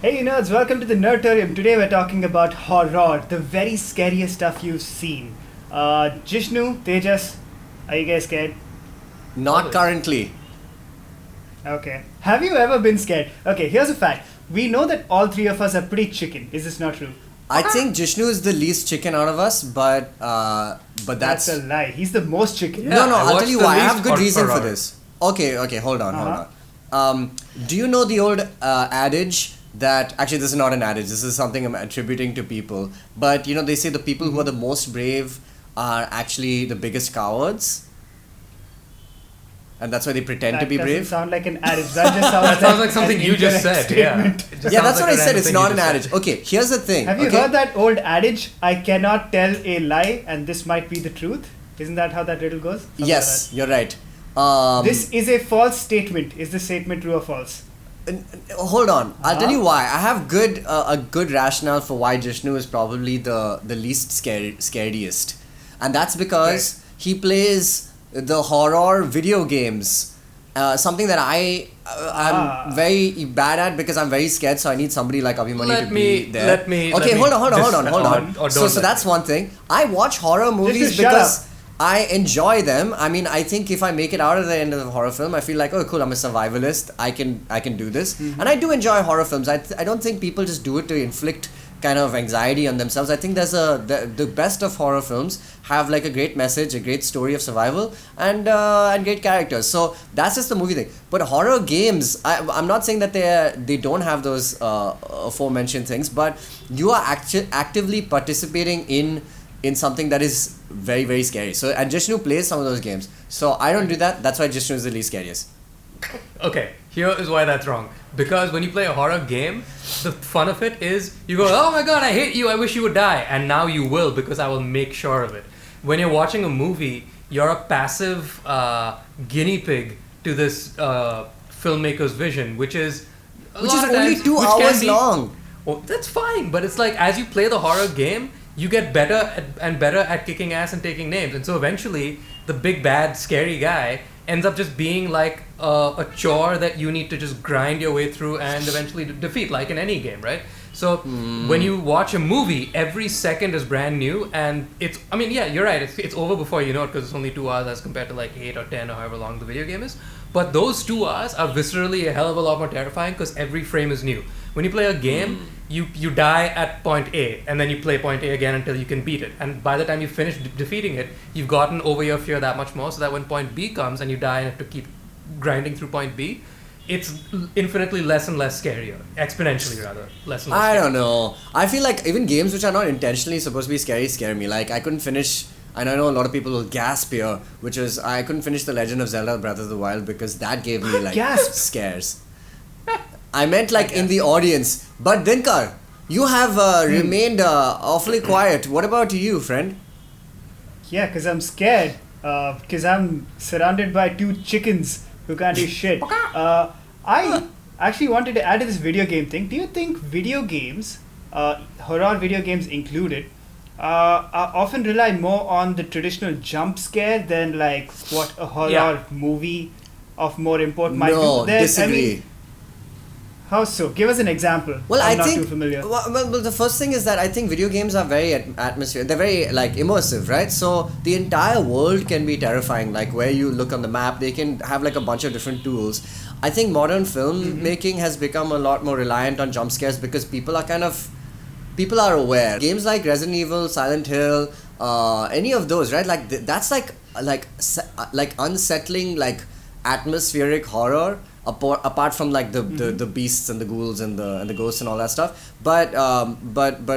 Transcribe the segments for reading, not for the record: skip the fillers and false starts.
Hey nerds, welcome to the Nerditorium. Today we're talking about horror, the very scariest stuff you've seen. Jishnu, Tejas, are you guys scared? Not currently. Okay. Have you ever been scared? Okay, here's a fact. We know that all three of us are pretty chicken. Is this not true? I think Jishnu is the least chicken out of us, but That's a lie. He's the most chicken. Yeah, no. I I'll tell watched you the why. I least have good reason for horror. this. Okay. Hold on. Uh-huh. Do you know the old adage that actually this is not an adage. This is something I'm attributing to people. But they say the people who are the most brave are actually the biggest cowards, and that's why they pretend to be That doesn't brave. sound like an adage. That just sounds That sounds like an something you just incorrect said. Yeah. statement. It just Yeah, sounds that's like what I a said. random It's thing not you an just adage. said. Okay, here's the thing. Have you okay? heard that old adage, I cannot tell a lie and this might be the truth? Isn't that how that riddle goes? Something Yes, you're right. like that. This is a false statement. Is this statement true or false? Hold on. I'll tell Uh-huh. you why. I have a good rationale for why Jishnu is probably the least scariest, and that's because he plays the horror video games. Something that I'm very bad at because I'm very scared. So I need somebody like Abhimanyu Let to me- be there. let me- Okay, let me hold on. or So don't let that's one thing. I watch horror movies shut because up. I enjoy them. I mean, I think if I make it out of the end of the horror film, I feel like, oh, cool, I'm a survivalist. I can do this, and I do enjoy horror films. I don't think people just do it to inflict kind of anxiety on themselves. I think the best of horror films have like a great message, a great story of survival, and great characters. So that's just the movie thing. But horror games, I'm not saying that they don't have those aforementioned things, but you are actively participating in something that is very, very scary. So, and Jishnu plays some of those games. So I don't do that. That's why Jishnu is the least scariest. Okay, here is why that's wrong. Because when you play a horror game, the fun of it is you go, oh my god, I hate you, I wish you would die. And now you will because I will make sure of it. When you're watching a movie, you're a passive guinea pig to this filmmaker's vision, which is Which is only 2 hours long. Well, that's fine, but it's like as you play the horror game, you get better and better at kicking ass and taking names. And so eventually, the big bad scary guy ends up just being like a chore that you need to just grind your way through and eventually defeat, like in any game, right? So when you watch a movie, every second is brand new, and yeah, you're right, it's over before you know it because it's only 2 hours as compared to like 8 or 10 or however long the video game is. But those 2 hours are viscerally a hell of a lot more terrifying because every frame is new. When you play a game, you die at point A, and then you play point A again until you can beat it. And by the time you finish defeating it, you've gotten over your fear that much more, so that when point B comes and you die and have to keep grinding through point B, it's infinitely less and less scarier. Exponentially, rather. Less and less I scary. don't know. I feel like even games which are not intentionally supposed to be scary scare me. Like I couldn't finish, and I know a lot of people will gasp here, which is I couldn't finish The Legend of Zelda Breath of the Wild because that gave me like Gasp? scares. I meant like in the audience. But Dinkar, you have remained awfully quiet. What about you, friend? Yeah, because I'm scared. Because I'm surrounded by two chickens who can't do shit. I actually wanted to add to this video game thing. Do you think video games, horror video games included, often rely more on the traditional jump scare than like what a horror movie of more import might No, do? disagree. How so? Give us an example. Well, I'm I not think too familiar. well, the first thing is that I think video games are very atmospheric. They're very like immersive, right? So the entire world can be terrifying. Like where you look on the map, they can have like a bunch of different tools. I think modern filmmaking has become a lot more reliant on jump scares because people are aware. Games like Resident Evil, Silent Hill, any of those, right? Like that's like unsettling, like atmospheric horror. Apart from like the beasts and the ghouls and the ghosts and all that stuff, but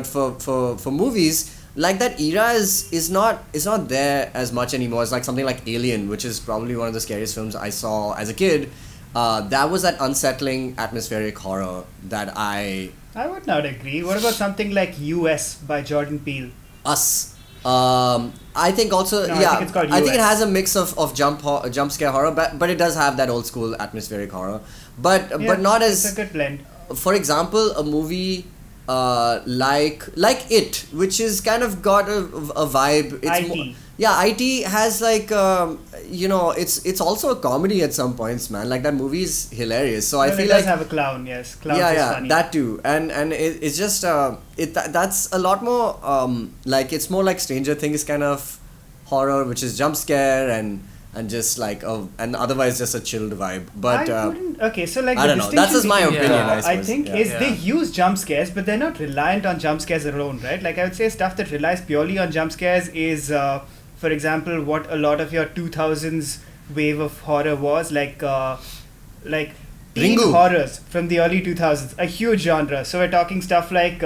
for movies like that era is not there as much anymore. It's like something like Alien, which is probably one of the scariest films I saw as a kid. That was that unsettling atmospheric horror that I would not agree. What about something like US by Jordan Peele? Us. I think also No, I yeah. think it's called I think it US. has a mix of jump scare horror, but it does have that old school atmospheric horror. But not It's as, a good blend. for example, a movie like It, which is kind of got a vibe. It's IT. Yeah, IT has like it's also a comedy at some points, man. Like that movie is hilarious. So I Well, feel it does like have a clown, yes. Clown is yeah, funny. that too, and it's just that's a lot more like it's more like Stranger Things kind of horror, which is jump scare and just like and otherwise just a chilled vibe. But I wouldn't. Okay, so like I the don't know. That's just my distinction opinion. Yeah. I I suppose. think yeah. is Yeah. they use jump scares, but they're not reliant on jump scares alone, right? Like I would say stuff that relies purely on jump scares is, for example, what a lot of your 2000s wave of horror was, like teen Ringu. horrors from the early 2000s, a huge genre. So we're talking stuff like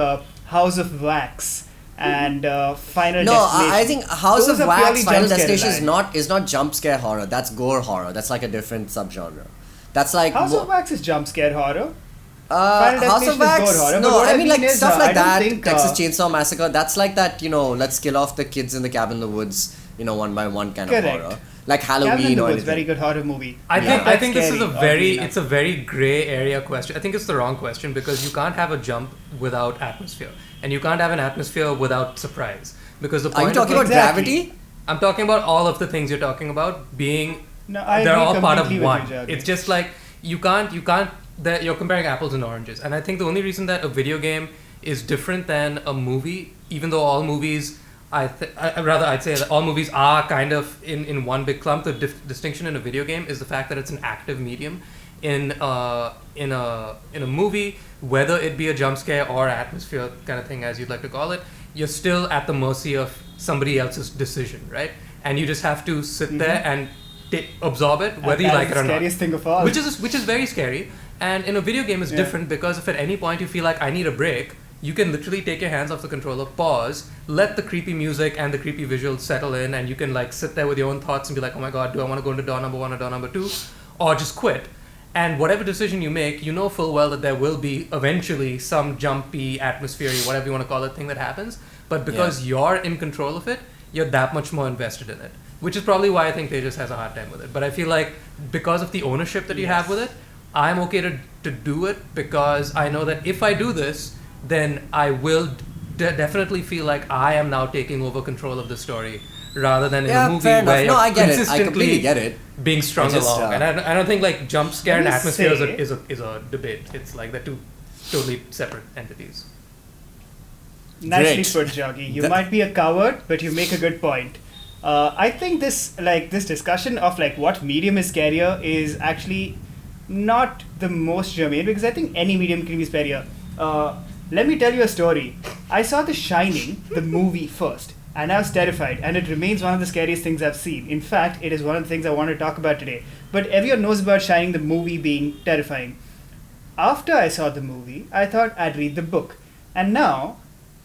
House of Wax and Final No, Destination. I think House Those of are purely Wax, Final jump scare Destination reliant. is not jump scare horror. That's gore horror. That's like a different subgenre. That's like House mo- of Wax is jump scare horror. Final House Destination of is Wax. gore horror, but No, what I I mean mean like is, stuff I like don't that. think, Texas Chainsaw Massacre. That's like that. Let's kill off the kids in the cabin in the woods. One by one kind Correct. of horror. Like Cabin in Halloween the or Woods, anything. very good horror movie. I Not think that this is scary, a oddly enough. it's a very gray area question. I think it's the wrong question because you can't have a jump without atmosphere, and you can't have an atmosphere without surprise. Because the Are point you talking of about Exactly. Gravity? I'm talking about all of the things you're talking about being No, I they're agree all part of completely with one. you, Jaggi. It's just like you can't that you're comparing apples and oranges. And I think the only reason that a video game is different than a movie, even though all movies I'd say that all movies are kind of in one big clump. The distinction in a video game is the fact that it's an active medium. In a movie, whether it be a jump scare or atmosphere kind of thing, as you'd like to call it, you're still at the mercy of somebody else's decision, right? And you just have to sit there and absorb it, whether you That like is it the or not. scariest thing of all. Which is very scary. And in a video game, it's Yeah. different because if at any point you feel like I need a break, you can literally take your hands off the controller, pause, let the creepy music and the creepy visuals settle in, and you can like sit there with your own thoughts and be like, oh my god, do I want to go into door number 1 or door number 2? Or just quit. And whatever decision you make, you know full well that there will be eventually some jumpy, atmosphere-y, whatever you want to call it, thing that happens. But because you're in control of it, you're that much more invested in it. Which is probably why I think Tejas has a hard time with it. But I feel like because of the ownership that you have with it, I'm okay to do it because I know that if I do this, then I will definitely feel like I am now taking over control of the story rather than in a movie fair where enough. you're No, I get it. I consistently completely get it. being strung I just, along. And I don't think like jump scare and Let me atmosphere say- is a debate. It's like they're two totally separate entities. Nicely Great. put, Joggy. You That- might be a coward, but you make a good point. I think this discussion of like what medium is scarier is actually not the most germane because I think any medium can be scarier. Let me tell you a story. I saw The Shining, the movie first, and I was terrified, and it remains one of the scariest things I've seen. In fact, it is one of the things I want to talk about today. But everyone knows about Shining, the movie being terrifying. After I saw the movie, I thought I'd read the book. And now,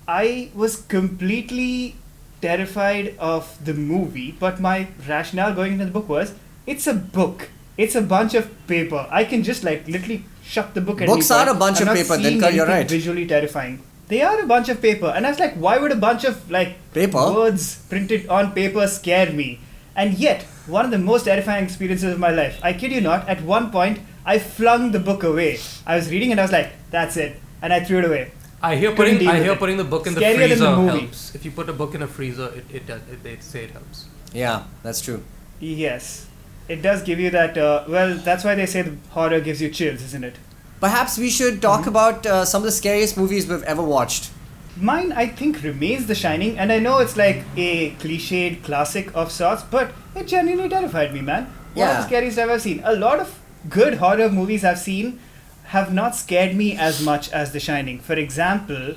I was completely terrified of the movie, but my rationale going into the book was, it's a book. It's a bunch of paper. I can just like literally shut the book at Books any are point. a bunch I'm of not paper, seeing Dinkar, you're anything right. Visually terrifying. They are a bunch of paper. And I was like, why would a bunch of like Paper? words printed on paper scare me? And yet, one of the most terrifying experiences of my life. I kid you not, at one point, I flung the book away. I was reading and I was like, that's it. And I threw it away. I hear Couldn't deal with it. putting the book in the Scarier than freezer the movie. helps. If you put a book in a freezer, they say it helps. Yeah, that's true. Yes. It does give you that, that's why they say the horror gives you chills, isn't it? Perhaps we should talk about some of the scariest movies we've ever watched. Mine, I think, remains The Shining, and I know it's like a cliched classic of sorts, but it genuinely terrified me, man. One of the scariest I've ever seen. A lot of good horror movies I've seen have not scared me as much as The Shining. For example,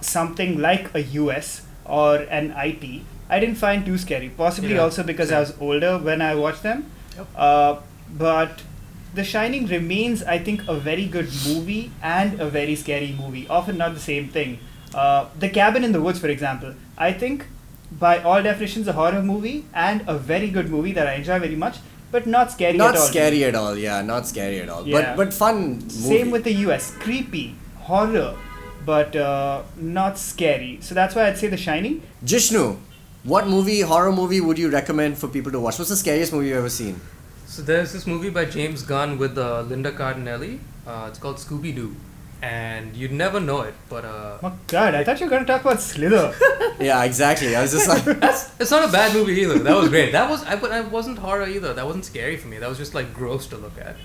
something like a US or an IT, I didn't find too scary. Possibly Yeah, also because I was older when I watched them. Yep. But The Shining remains, I think, a very good movie and a very scary movie. Often not the same thing. The Cabin in the Woods, for example, I think by all definitions a horror movie and a very good movie that I enjoy very much, but not scary Not at all. scary at all, yeah, not scary at all. Yeah. But fun movie. Same with the US. Creepy, horror, but not scary. So that's why I'd say The Shining. Jishnu, what horror movie would you recommend for people to watch? What's the scariest movie you've ever seen? So there's this movie by James Gunn with Linda Cardinelli. It's called Scooby-Doo. and you'd never know it. But Oh God, I thought you were gonna talk about Slither. Yeah, exactly. I was just like, it's not a bad movie either. That was great. But I wasn't horror either. That wasn't scary for me. That was just like gross to look at.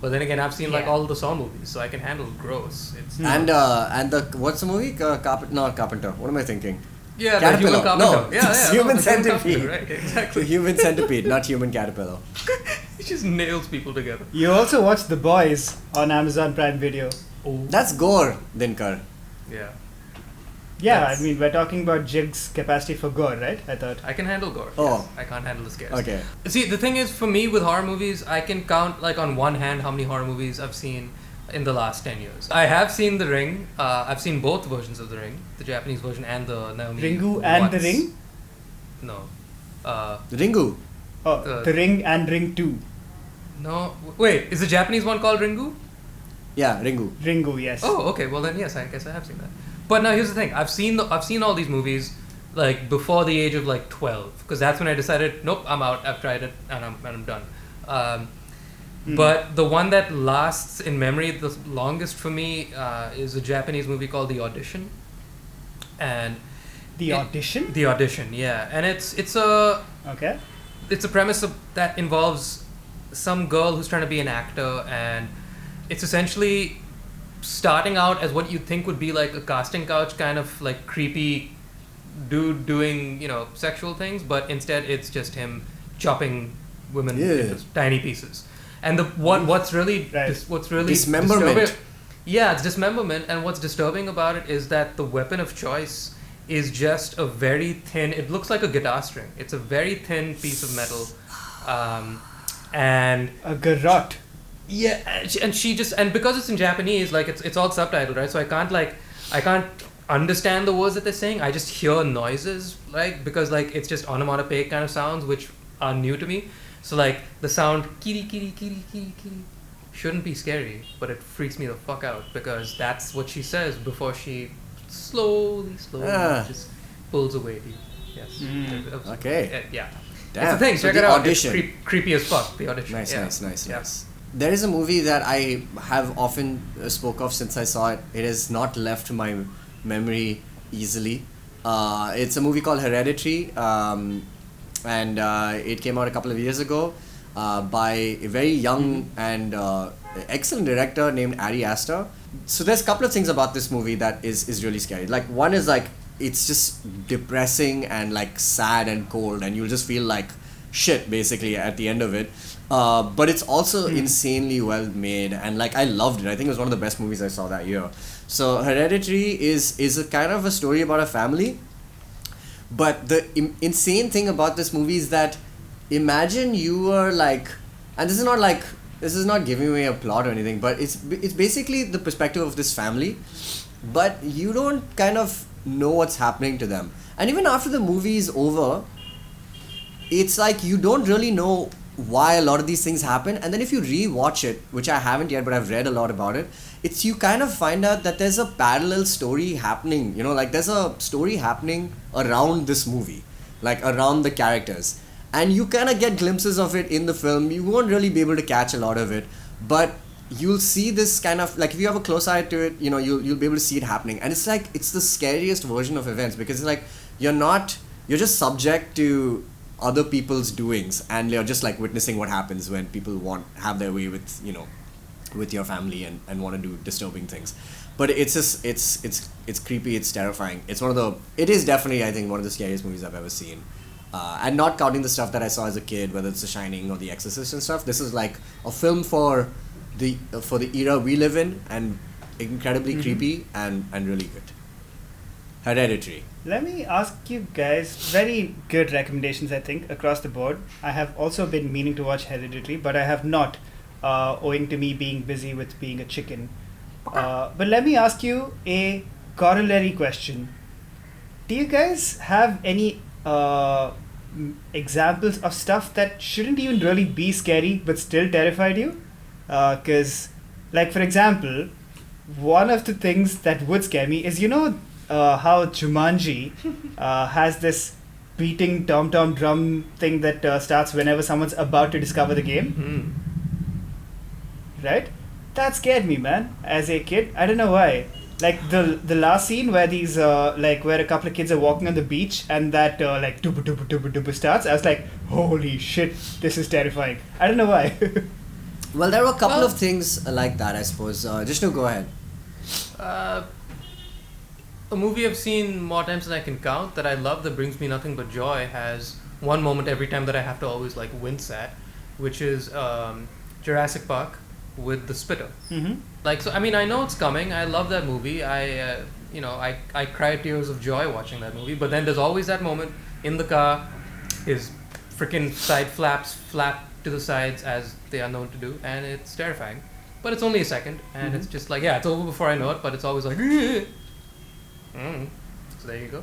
But then again, I've seen like all the Saw movies, so I can handle gross. It's and the what's the movie? Carpenter. What am I thinking? yeah, the Caterpillar. human carpenter. No, yeah, it's yeah, human the centipede. carpenter, right? The Exactly. human centipede, not human caterpillar. He just nails people together. You also watched The Boys on Amazon Prime Video. Oh. That's gore, Dinkar. Yeah. Yeah, That's- I mean, we're talking about Jig's capacity for gore, right? I thought. I can handle gore. Oh. Yes. I can't handle the scares. Okay. See, the thing is, for me with horror movies, I can count like on one hand how many horror movies I've seen in the last 10 years. I have seen The Ring. I've seen both versions of The Ring, the Japanese version and the Naomi. Ringu and The once. Ring? No. Ringu. Oh, The Ring and Ring 2. No. Wait, is the Japanese one called Ringu? Yeah, Ringu. Ringu, yes. Oh, okay. Well then, yes, I guess I have seen that. But now here's the thing: I've seen all these movies like before the age of like 12, because that's when I decided, nope, I'm out. I've tried it, and I'm done. But the one that lasts in memory the longest for me is a Japanese movie called The Audition, and The Audition? The Audition, yeah, and it's a Okay. premise that involves some girl who's trying to be an actor, and it's essentially starting out as what you think would be like a casting couch kind of like creepy dude doing, you know, sexual things, but instead it's just him chopping women into tiny pieces. And what's really what's really dismemberment. disturbing, yeah, it's dismemberment, and what's disturbing about it is that the weapon of choice is just a very thin, it looks like a guitar string. It's a very thin piece of metal. And A garrote. yeah, and she just, and because it's in Japanese, like it's all subtitled, right? So I can't understand the words that they're saying. I just hear noises, like, because like it's just onomatopoeic kind of sounds which are new to me. So like the sound kiri kiri kiri kiri kiri shouldn't be scary, but it freaks me the fuck out because that's what she says before she slowly just pulls away. Yes. Okay. Yeah. Damn. It's a thing. So Check The it out. Audition. It's creepy as fuck. The Audition. Nice, yeah. nice. There is a movie that I have often spoke of since I saw it. It has not left my memory easily. It's a movie called Hereditary, and it came out a couple of years ago by a very young and excellent director named Ari Aster. So there's a couple of things about this movie that is really scary. Like, one is like, it's just depressing and like sad and cold, and you'll just feel like shit basically at the end of it. But it's also insanely well made, and like I loved it. I think it was one of the best movies I saw that year. So Hereditary is a kind of a story about a family, but the insane thing about this movie is that imagine you were like, and this is not giving away a plot or anything, but it's basically the perspective of this family, but you don't kind of know what's happening to them, and even after the movie is over, it's like you don't really know why a lot of these things happen. And then if you re-watch it, which I haven't yet, but I've read a lot about it, it's you kind of find out that there's a parallel story happening, you know, like there's a story happening around this movie, like around the characters, and you kind of get glimpses of it in the film. You won't really be able to catch a lot of it, but you'll see this kind of, like, if you have a close eye to it, you know, you'll be able to see it happening. And it's like, it's the scariest version of events, because it's like you're just subject to other people's doings, and you're just like witnessing what happens when people have their way with, you know, with your family and want to do disturbing things. But it's just it's creepy, it's terrifying. It is definitely, I think, one of the scariest movies I've ever seen. And not counting the stuff that I saw as a kid, whether it's The Shining or The Exorcist and stuff. This is like a film for the era we live in, and incredibly creepy and really good. Hereditary. Let me ask you guys, very good recommendations, I think, across the board. I have also been meaning to watch Hereditary, but I have not, owing to me being busy with being a chicken. But let me ask you a corollary question. Do you guys have any examples of stuff that shouldn't even really be scary but still terrified you? Because, like, for example, one of the things that would scare me is, you know, how Jumanji has this beating tom-tom drum thing that starts whenever someone's about to discover the game? Right? that scared me, man. As a kid, I don't know why. Like the last scene where these where a couple of kids are walking on the beach and that like dubu dubu dubu dubu starts. I was like, holy shit, this is terrifying. I don't know why. Well, there were a couple of things like that, I suppose. Jishnu, go ahead. A movie I've seen more times than I can count that I love that brings me nothing but joy has one moment every time that I have to always like wince at, which is Jurassic Park with the spitter. Mm-hmm. Like, so I mean, I know it's coming. I love that movie. I cry tears of joy watching that movie. But then there's always that moment in the car, his freaking side flaps flap to the sides as they are known to do, and it's terrifying. But it's only a second, and it's just like, yeah, it's over before I know it. But it's always like, So there you go.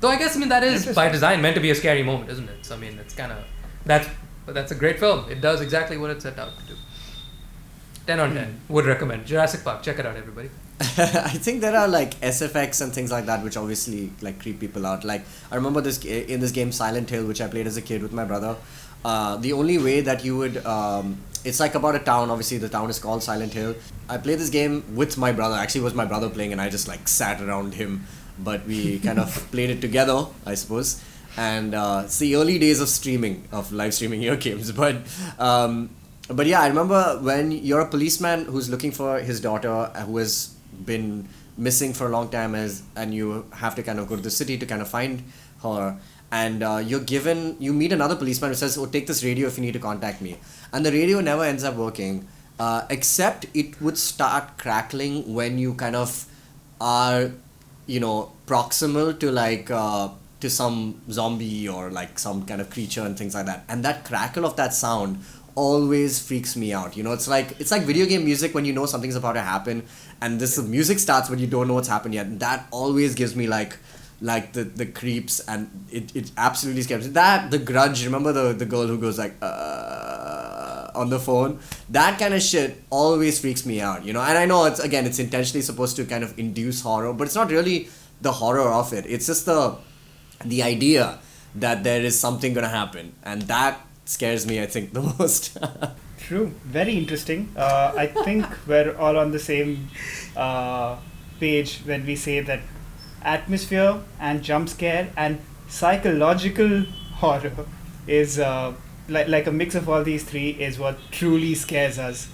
Though I guess, I mean, that is by design meant to be a scary moment, isn't it? So I mean, it's kind of that's a great film. It does exactly what it set out to do. 10 on 10. Would recommend. Jurassic Park. Check it out, everybody. I think there are like SFX and things like that which obviously like creep people out. Like I remember in this game Silent Hill, which I played as a kid with my brother. The only way that you would it's like about a town. Obviously the town is called Silent Hill. I played this game with my brother. Actually it was my brother playing and I just like sat around him, but we kind of played it together, I suppose. And it's the early days of live streaming your games. But yeah, I remember when you're a policeman who's looking for his daughter who has been missing for a long time, and you have to kind of go to the city to kind of find her, and you meet another policeman who says, oh, take this radio if you need to contact me. And the radio never ends up working, except it would start crackling when you kind of are, proximal to like to some zombie or like some kind of creature and things like that. And that crackle of that sound always freaks me out. It's like video game music when you know something's about to happen, and this music starts when you don't know what's happened yet. That always gives me like the creeps, and it absolutely scares me. That The Grudge, remember the girl who goes like on the phone? That kind of shit always freaks me out, And I know it's intentionally supposed to kind of induce horror, but it's not really the horror of it. It's just the idea that there is something gonna happen, and that scares me, I think, the most. True. Very interesting. I think we're all on the same page when we say that atmosphere and jump scare and psychological horror is like a mix of all these three is what truly scares us.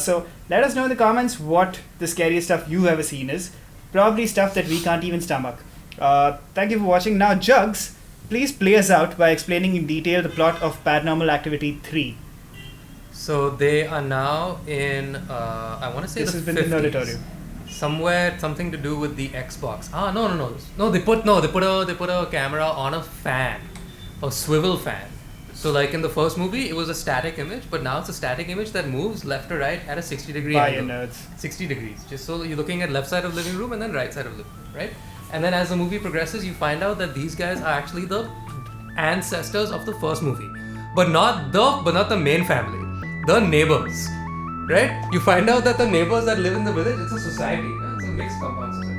So let us know in the comments what the scariest stuff you've ever seen is. Probably stuff that we can't even stomach. Thank you for watching. Now, Jugs, please play us out by explaining in detail the plot of Paranormal Activity 3. So they are now in, I want to say this the has been 50s. the Nerditorium. Somewhere, something to do with the Xbox. No. They put a camera on a fan, a swivel fan. So like in the first movie, it was a static image, but now it's a static image that moves left to right at a 60-degree angle. Bye, nerds. 60 degrees. Just so you're looking at left side of living room and then right side of living room, right? And then as the movie progresses, you find out that these guys are actually the ancestors of the first movie, but not the main family, the neighbors, right? You find out that the neighbors that live in the village, it's a society, it's a mixed compound society.